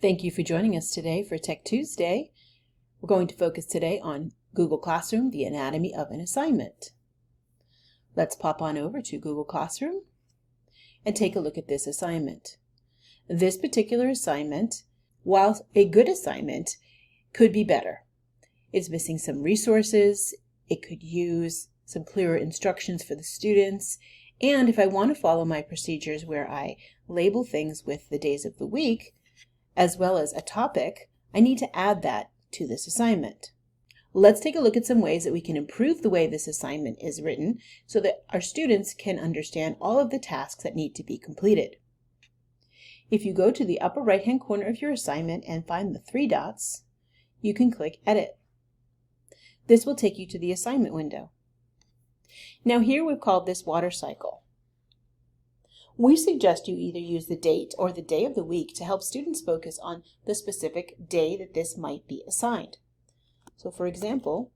Thank you for joining us today for Tech Tuesday. We're going to focus today on Google Classroom, the anatomy of an assignment. Let's pop on over to Google Classroom and take a look at this assignment. This particular assignment, while a good assignment, could be better. It's missing some resources. It could use some clearer instructions for the students. And if I want to follow my procedures where I label things with the days of the week, as well as a topic, I need to add that to this assignment. Let's take a look at some ways that we can improve the way this assignment is written so that our students can understand all of the tasks that need to be completed. If you go to the upper right-hand corner of your assignment and find the three dots, you can click Edit. This will take you to the assignment window. Now here we've called this water cycle. We suggest you either use the date or the day of the week to help students focus on the specific day that this might be assigned. So for example,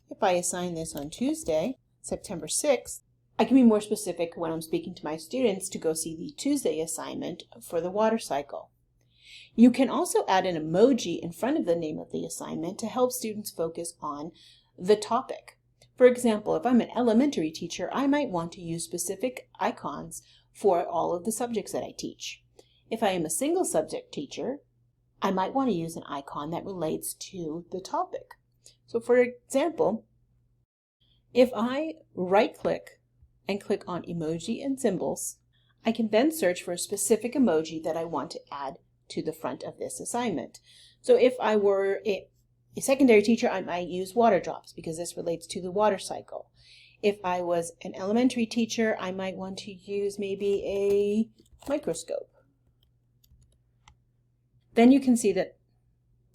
if I assign this on Tuesday, September 6th, I can be more specific when I'm speaking to my students to go see the Tuesday assignment for the water cycle. You can also add an emoji in front of the name of the assignment to help students focus on the topic. For example, if I'm an elementary teacher, I might want to use specific icons for all of the subjects that I teach. If I am a single subject teacher, I might want to use an icon that relates to the topic. So for example, if I right-click and click on Emoji and Symbols, I can then search for a specific emoji that I want to add to the front of this assignment. So if I were a secondary teacher, I might use water drops because this relates to the water cycle. If I was an elementary teacher, I might want to use maybe a microscope. Then you can see that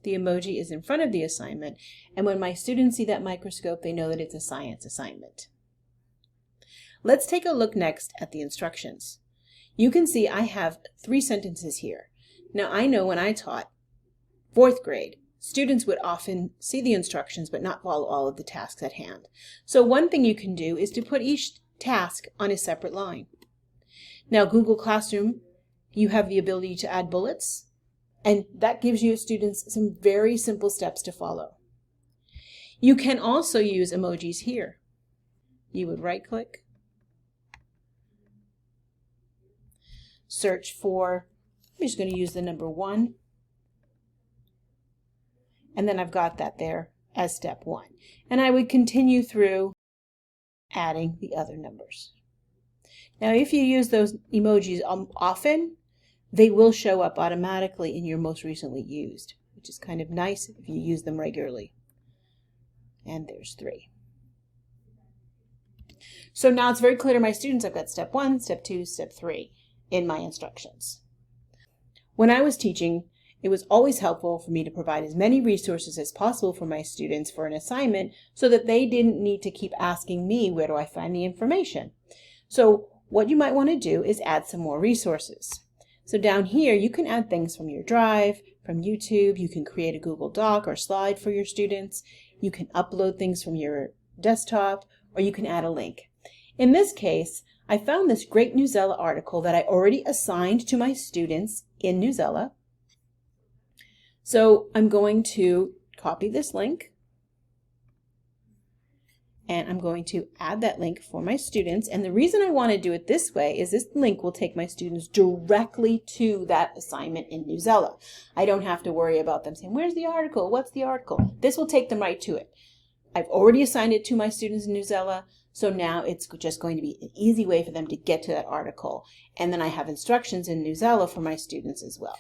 the emoji is in front of the assignment, and when my students see that microscope, they know that it's a science assignment. Let's take a look next at the instructions. You can see I have 3 sentences here. Now I know when I taught 4th grade, students would often see the instructions but not follow all of the tasks at hand. So one thing you can do is to put each task on a separate line. Now Google Classroom, you have the ability to add bullets, and that gives you students some very simple steps to follow. You can also use emojis here. You would right-click, search for, I'm just going to use the number 1, and then I've got that there as step 1. And I would continue through adding the other numbers. Now if you use those emojis often, they will show up automatically in your most recently used, which is kind of nice if you use them regularly. And there's 3. So now it's very clear to my students I've got step 1, step 2, step 3 in my instructions. When I was teaching, it was always helpful for me to provide as many resources as possible for my students for an assignment so that they didn't need to keep asking me, where do I find the information? So what you might want to do is add some more resources. So down here, you can add things from your Drive, from YouTube. You can create a Google Doc or slide for your students. You can upload things from your desktop, or you can add a link. In this case, I found this great Newsela article that I already assigned to my students in Newsela. So I'm going to copy this link, and I'm going to add that link for my students. And the reason I want to do it this way is this link will take my students directly to that assignment in Newsela. I don't have to worry about them saying, where's the article? What's the article? This will take them right to it. I've already assigned it to my students in Newsela, so now it's just going to be an easy way for them to get to that article. And then I have instructions in Newsela for my students as well.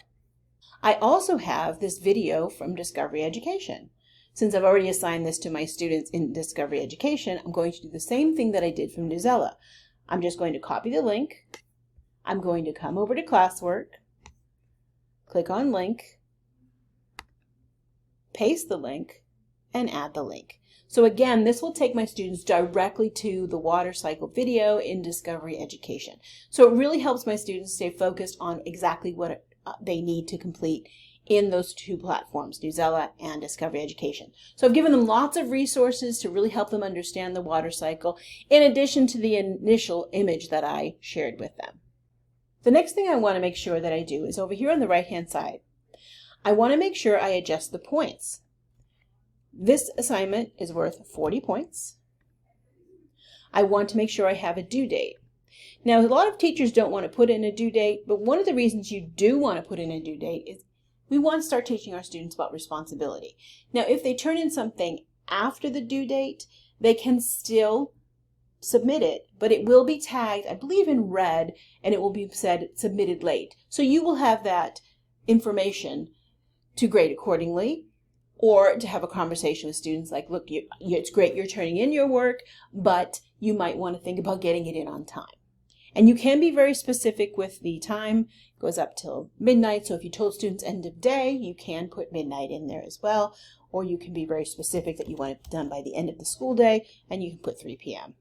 I also have this video from Discovery Education. Since I've already assigned this to my students in Discovery Education, I'm going to do the same thing that I did from Newsela. I'm just going to copy the link. I'm going to come over to Classwork, click on Link, paste the link, and add the link. So again, this will take my students directly to the water cycle video in Discovery Education. So it really helps my students stay focused on exactly what they need to complete in those 2 platforms, Newsela and Discovery Education. So I've given them lots of resources to really help them understand the water cycle, in addition to the initial image that I shared with them. The next thing I want to make sure that I do is over here on the right-hand side. I want to make sure I adjust the points. This assignment is worth 40 points. I want to make sure I have a due date. Now, a lot of teachers don't want to put in a due date, but one of the reasons you do want to put in a due date is we want to start teaching our students about responsibility. Now, if they turn in something after the due date, they can still submit it, but it will be tagged, I believe, in red, and it will be said submitted late. So you will have that information to grade accordingly, or to have a conversation with students like, look, it's great you're turning in your work, but you might want to think about getting it in on time. And you can be very specific with the time. It goes up till midnight, so if you told students end of day, you can put midnight in there as well, or you can be very specific that you want it done by the end of the school day, and you can put 3 p.m.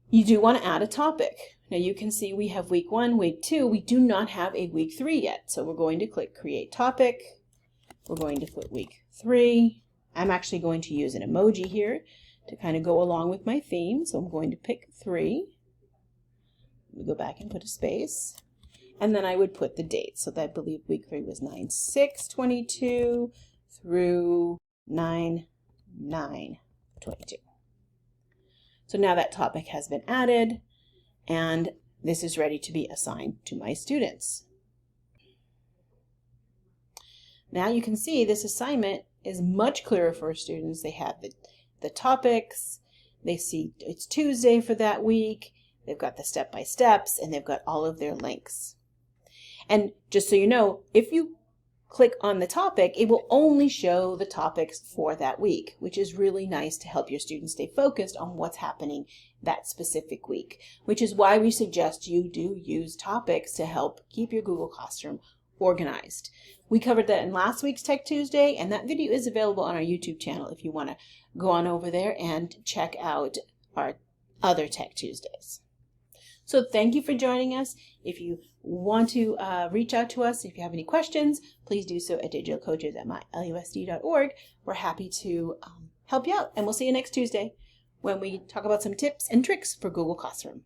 You do want to add a topic. Now you can see we have week 1, week 2. We do not have a week 3 yet, so we're going to click Create Topic. We're going to put week 3. I'm actually going to use an emoji here to kind of go along with my theme, so I'm going to pick 3. Let me go back and put a space. And then I would put the date. So that I believe week 3 was 9/6/22 through 9/9/22. So now that topic has been added, and this is ready to be assigned to my students. Now you can see this assignment is much clearer for students. They have the topics, they see it's Tuesday for that week, they've got the step-by-steps, and they've got all of their links. And just so you know, if you click on the topic, it will only show the topics for that week, which is really nice to help your students stay focused on what's happening that specific week, which is why we suggest you do use topics to help keep your Google Classroom organized. We covered that in last week's Tech Tuesday, and that video is available on our YouTube channel if you want to go on over there and check out our other Tech Tuesdays. So thank you for joining us. If you want to reach out to us, if you have any questions, please do so at digitalcoaches@mylusd.org. We're happy to help you out, and we'll see you next Tuesday when we talk about some tips and tricks for Google Classroom.